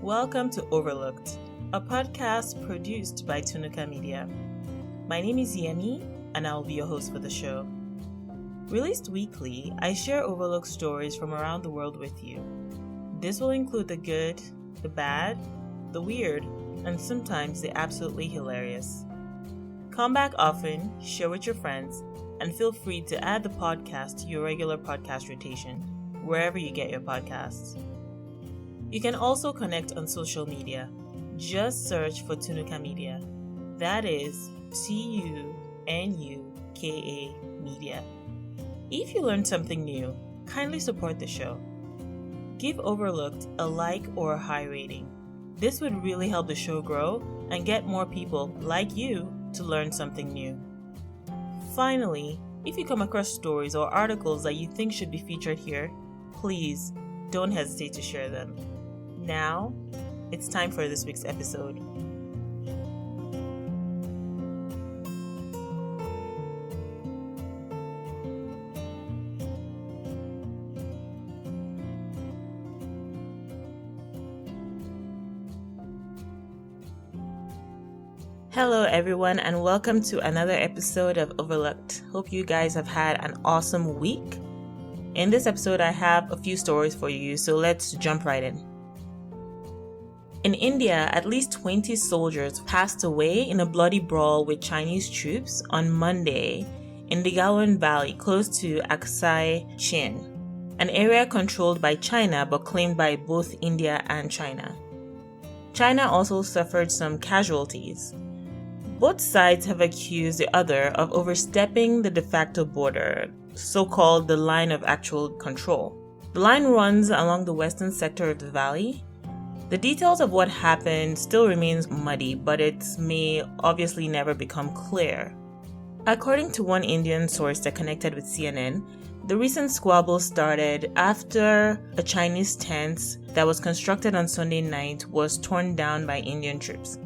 Welcome to Overlooked, a podcast produced by TunukaMedia. My name is Yemi, and I will be your host for the show. Released weekly, I share overlooked stories from around the world with you. This will include the good, the bad, the weird, and sometimes the absolutely hilarious. Come back often, share with your friends, and feel free to add the podcast to your regular podcast rotation, wherever you get your podcasts. You can also connect on social media. Just search for TunukaMedia. That is Tunuka Media. If you learned something new, kindly support the show. Give Overlooked a like or a high rating. This would really help the show grow and get more people like you to learn something new. Finally, if you come across stories or articles that you think should be featured here, please don't hesitate to share them. Now, it's time for this week's episode. Hello everyone, and welcome to another episode of Overlooked. Hope you guys have had an awesome week. In this episode, I have a few stories for you, so let's jump right in. In India, at least 20 soldiers passed away in a bloody brawl with Chinese troops on Monday in the Galwan Valley close to Aksai Chin, an area controlled by China but claimed by both India and China. China also suffered some casualties. Both sides have accused the other of overstepping the de facto border, so-called the line of actual control. The line runs along the western sector of the valley. The details of what happened still remains muddy, but it may obviously never become clear. According to one Indian source that connected with CNN, the recent squabble started after a Chinese tent that was constructed on Sunday night was torn down by Indian troops.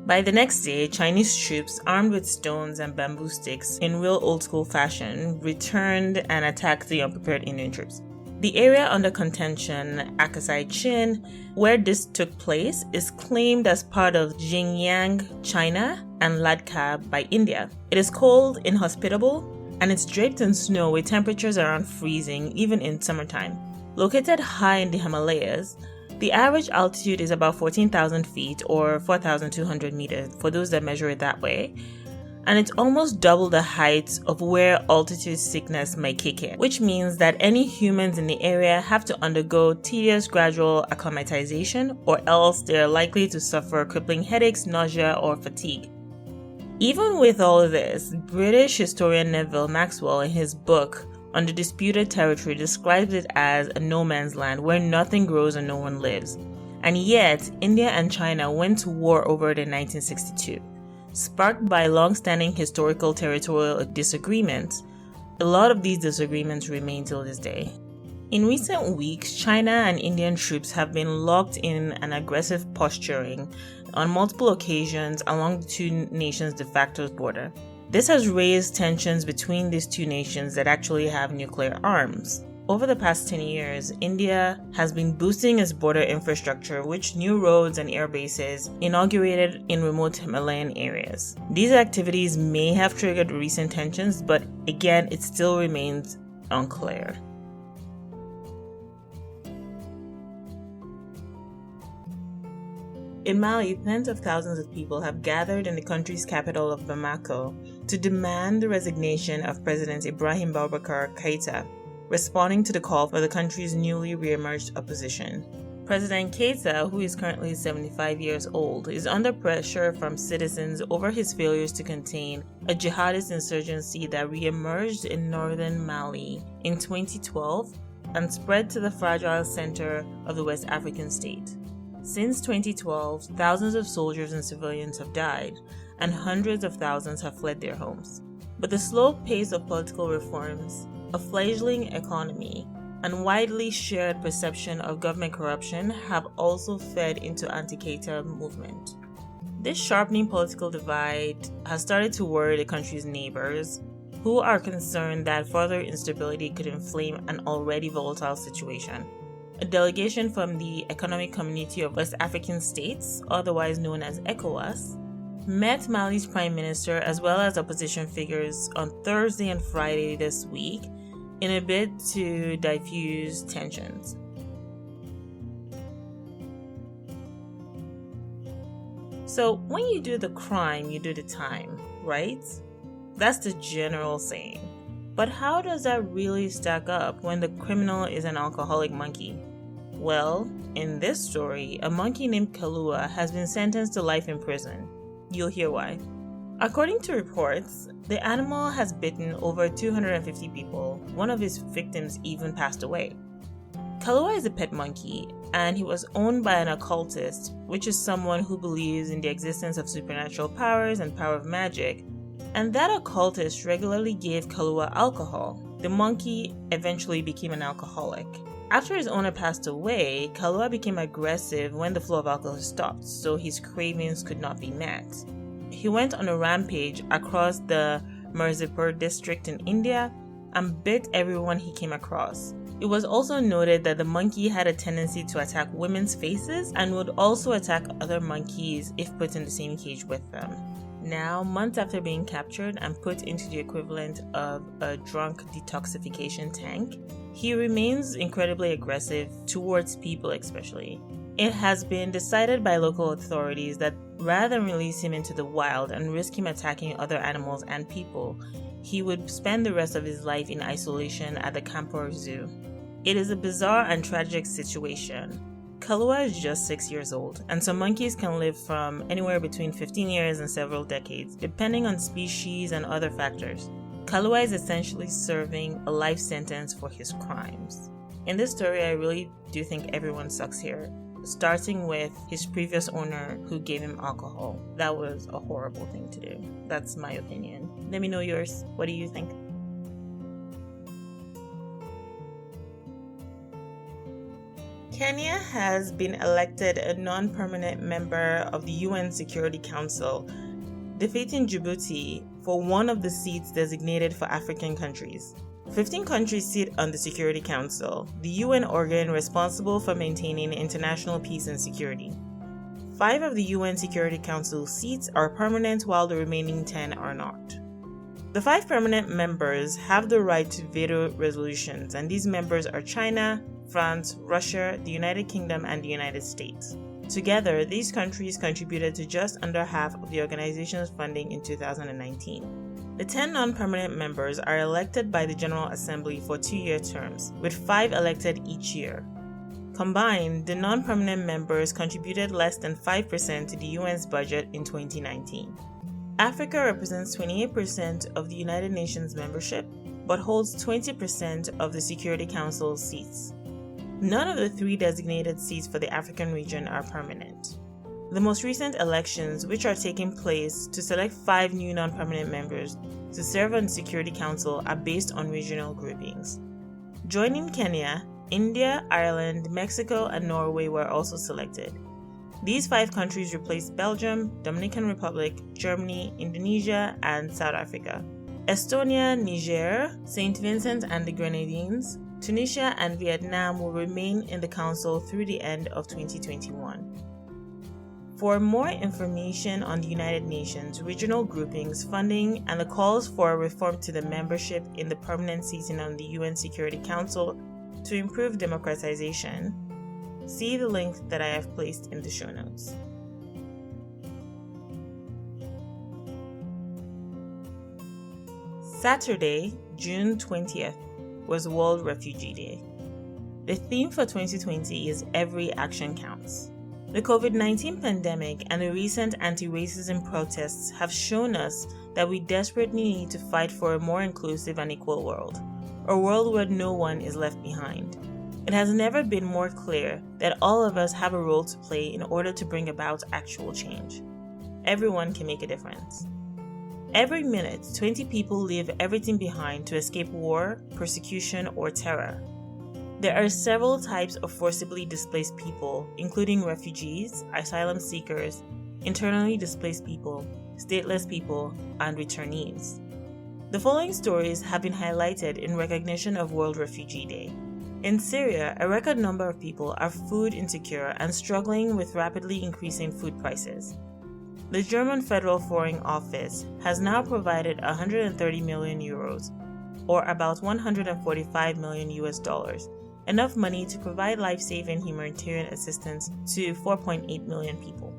By the next day, Chinese troops, armed with stones and bamboo sticks in real old-school fashion, returned and attacked the unprepared Indian troops. The area under contention, Aksai Chin, where this took place, is claimed as part of Xinjiang, China, and Ladakh by India. It is cold, inhospitable, and it's draped in snow with temperatures around freezing, even in summertime. Located high in the Himalayas, the average altitude is about 14,000 feet or 4,200 meters for those that measure it that way, and it's almost double the height of where altitude sickness may kick in, which means that any humans in the area have to undergo tedious gradual acclimatization, or else they're likely to suffer crippling headaches, nausea, or fatigue. Even with all of this, British historian Neville Maxwell in his book on the disputed territory describes it as a no man's land where nothing grows and no one lives. And yet, India and China went to war over it in 1962. Sparked by long-standing historical territorial disagreements, a lot of these disagreements remain till this day. In recent weeks, China and Indian troops have been locked in an aggressive posturing on multiple occasions along the two nations' de facto border. This has raised tensions between these two nations that actually have nuclear arms. Over the past 10 years, India has been boosting its border infrastructure with new roads and air bases inaugurated in remote Himalayan areas. These activities may have triggered recent tensions, but again, it still remains unclear. In Mali, tens of thousands of people have gathered in the country's capital of Bamako to demand the resignation of President Ibrahim Boubacar Keïta, responding to the call for the country's newly re-emerged opposition. President Keïta, who is currently 75 years old, is under pressure from citizens over his failures to contain a jihadist insurgency that re-emerged in northern Mali in 2012 and spread to the fragile center of the West African state. Since 2012, thousands of soldiers and civilians have died, and hundreds of thousands have fled their homes. But the slow pace of political reforms, a fledgling economy, and widely shared perception of government corruption have also fed into anti-Keïta movement. This sharpening political divide has started to worry the country's neighbors, who are concerned that further instability could inflame an already volatile situation. A delegation from the Economic Community of West African States, otherwise known as ECOWAS, met Mali's prime minister as well as opposition figures on Thursday and Friday this week in a bid to diffuse tensions. So when you do the crime, you do the time, right? That's the general saying. But how does that really stack up when the criminal is an alcoholic monkey? Well, in this story, a monkey named Kalua has been sentenced to life in prison. You'll hear why. According to reports, the animal has bitten over 250 people. One of his victims even passed away. Kalua is a pet monkey, and he was owned by an occultist, which is someone who believes in the existence of supernatural powers and power of magic. And that occultist regularly gave Kalua alcohol. The monkey eventually became an alcoholic. After his owner passed away, Kalua became aggressive when the flow of alcohol stopped, so his cravings could not be met. He went on a rampage across the Mirzapur district in India and bit everyone he came across. It was also noted that the monkey had a tendency to attack women's faces and would also attack other monkeys if put in the same cage with them. Now, months after being captured and put into the equivalent of a drunk detoxification tank, he remains incredibly aggressive towards people especially. It has been decided by local authorities that rather than release him into the wild and risk him attacking other animals and people, he would spend the rest of his life in isolation at the Kanpur Zoo. It is a bizarre and tragic situation. Kalua is just 6 years old, and some monkeys can live from anywhere between 15 years and several decades, depending on species and other factors. Kalua is essentially serving a life sentence for his crimes. In this story, I really do think everyone sucks here, starting with his previous owner who gave him alcohol. That was a horrible thing to do. That's my opinion. Let me know yours. What do you think? Kenya has been elected a non-permanent member of the UN Security Council, defeating Djibouti for one of the seats designated for African countries. 15 countries sit on the Security Council, the UN organ responsible for maintaining international peace and security. 5 of the UN Security Council seats are permanent while the remaining 10 are not. The 5 permanent members have the right to veto resolutions, and these members are China, France, Russia, the United Kingdom, and the United States. Together, these countries contributed to just under half of the organization's funding in 2019. The 10 non-permanent members are elected by the General Assembly for 2-year terms, with 5 elected each year. Combined, the non-permanent members contributed less than 5% to the UN's budget in 2019. Africa represents 28% of the United Nations membership, but holds 20% of the Security Council's seats. None of the 3 designated seats for the African region are permanent. The most recent elections, which are taking place to select 5 new non-permanent members to serve on the Security Council, are based on regional groupings. Joining Kenya, India, Ireland, Mexico, and Norway were also selected. These 5 countries replaced Belgium, Dominican Republic, Germany, Indonesia, and South Africa. Estonia, Niger, St. Vincent and the Grenadines, Tunisia, and Vietnam will remain in the Council through the end of 2021. For more information on the United Nations, regional groupings, funding, and the calls for a reform to the membership in the permanent seating on the UN Security Council to improve democratization, see the link that I have placed in the show notes. Saturday, June 20th, was World Refugee Day. The theme for 2020 is Every Action Counts. The COVID-19 pandemic and the recent anti-racism protests have shown us that we desperately need to fight for a more inclusive and equal world, a world where no one is left behind. It has never been more clear that all of us have a role to play in order to bring about actual change. Everyone can make a difference. Every minute, 20 people leave everything behind to escape war, persecution, or terror. There are several types of forcibly displaced people, including refugees, asylum seekers, internally displaced people, stateless people, and returnees. The following stories have been highlighted in recognition of World Refugee Day. In Syria, a record number of people are food insecure and struggling with rapidly increasing food prices. The German Federal Foreign Office has now provided 130 million euros, or about 145 million US dollars, enough money to provide life-saving humanitarian assistance to 4.8 million people.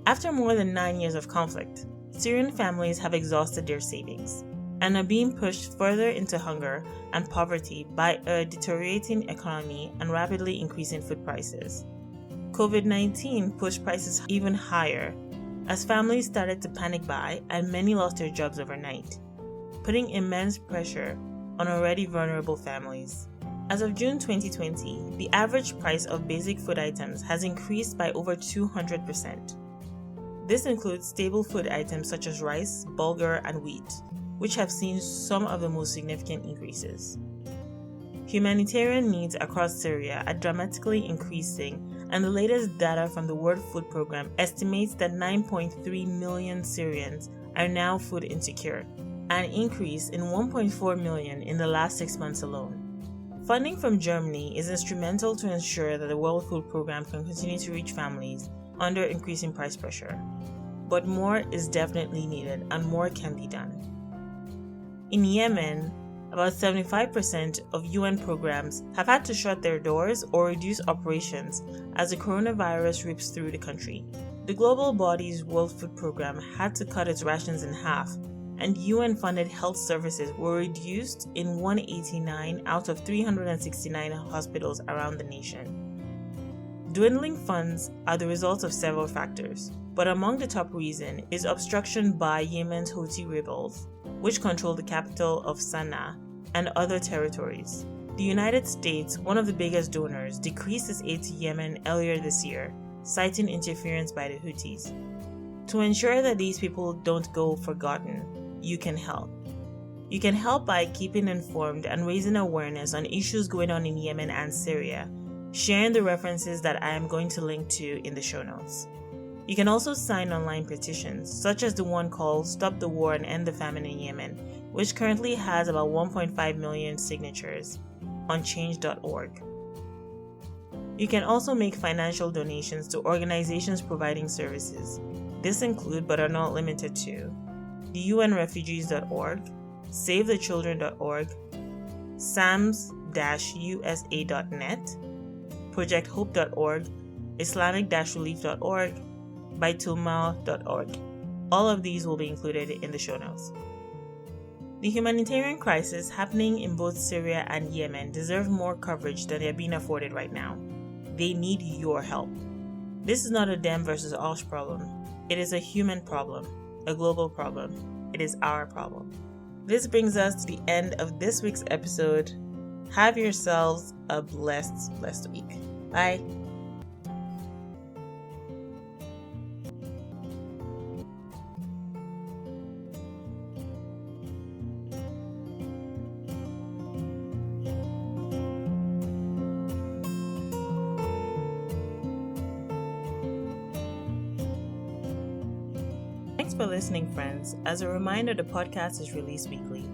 After more than 9 years of conflict, Syrian families have exhausted their savings and are being pushed further into hunger and poverty by a deteriorating economy and rapidly increasing food prices. COVID-19 pushed prices even higher as families started to panic buy and many lost their jobs overnight, putting immense pressure on already vulnerable families. As of June 2020, the average price of basic food items has increased by over 200%. This includes staple food items such as rice, bulgur, and wheat, which have seen some of the most significant increases. Humanitarian needs across Syria are dramatically increasing, and the latest data from the World Food Programme estimates that 9.3 million Syrians are now food insecure, an increase in 1.4 million in the last 6 months alone. Funding from Germany is instrumental to ensure that the World Food Programme can continue to reach families under increasing price pressure. But more is definitely needed and more can be done. In Yemen, about 75% of UN programs have had to shut their doors or reduce operations as the coronavirus rips through the country. The global body's World Food Programme had to cut its rations in half, and UN-funded health services were reduced in 189 out of 369 hospitals around the nation. Dwindling funds are the result of several factors, but among the top reason is obstruction by Yemen's Houthi rebels, which control the capital of Sana'a and other territories. The United States, one of the biggest donors, decreased its aid to Yemen earlier this year, citing interference by the Houthis. To ensure that these people don't go forgotten, you can help. You can help by keeping informed and raising awareness on issues going on in Yemen and Syria, sharing the references that I am going to link to in the show notes. You can also sign online petitions, such as the one called Stop the War and End the Famine in Yemen, which currently has about 1.5 million signatures on change.org. You can also make financial donations to organizations providing services. This include, but are not limited to, the UNRefugees.org, SaveTheChildren.org, SAMS-USA.net, ProjectHope.org, Islamic-Relief.org, Baitulmal.org. All of these will be included in the show notes. The humanitarian crisis happening in both Syria and Yemen deserve more coverage than they're being afforded right now. They need your help. This is not a them versus us problem. It is a human problem, a global problem. It is our problem. This brings us to the end of this week's episode. Have yourselves a blessed week. Bye. Thanks for listening, friends. As a reminder, the podcast is released weekly.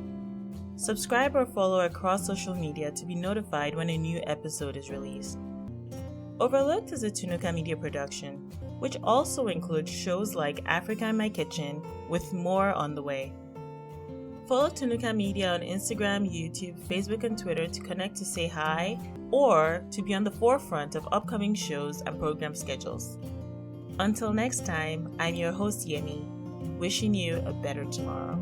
Subscribe or follow across social media to be notified when a new episode is released. Overlooked is a TunukaMedia production, which also includes shows like Africa in My Kitchen, with more on the way. Follow TunukaMedia on Instagram, YouTube, Facebook, and Twitter to connect to say hi or to be on the forefront of upcoming shows and program schedules. Until next time, I'm your host Yemi, wishing you a better tomorrow.